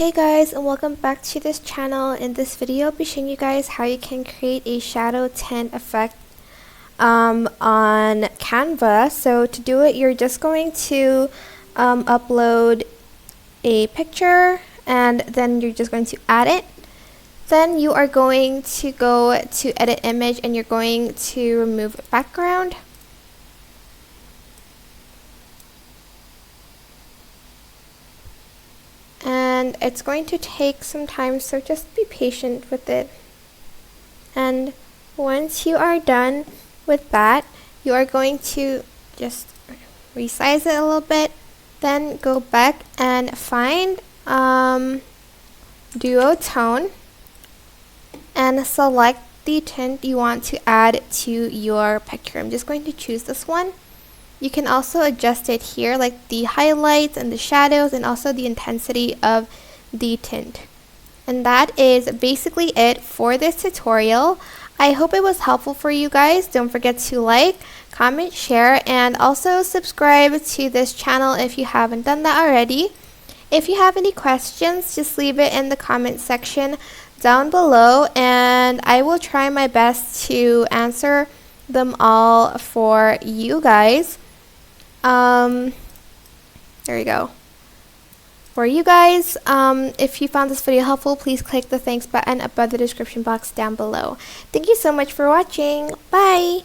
Hey guys, and welcome back to this channel. In this video I'll be showing you guys how you can create a shadow tint effect on Canva. So to do it, you're just going to upload a picture and then you're just going to add it. Then you are going to go to edit image and you're going to remove background. And it's going to take some time, so just be patient with it. And once you are done with that, you are going to just resize it a little bit, then go back and find duotone and select the tint you want to add to your picture. I'm just going to choose this one. You can also adjust it here, like the highlights and the shadows and also the intensity of the tint. And that is basically it for this tutorial. I hope it was helpful for you guys. Don't forget to like, comment, share, and also subscribe to this channel if you haven't done that already. If you have any questions, just leave it in the comment section down below and I will try my best to answer them all for you guys. There we go. For you guys, if you found this video helpful, please click the thanks button above the description box down below. Thank you so much for watching. Bye!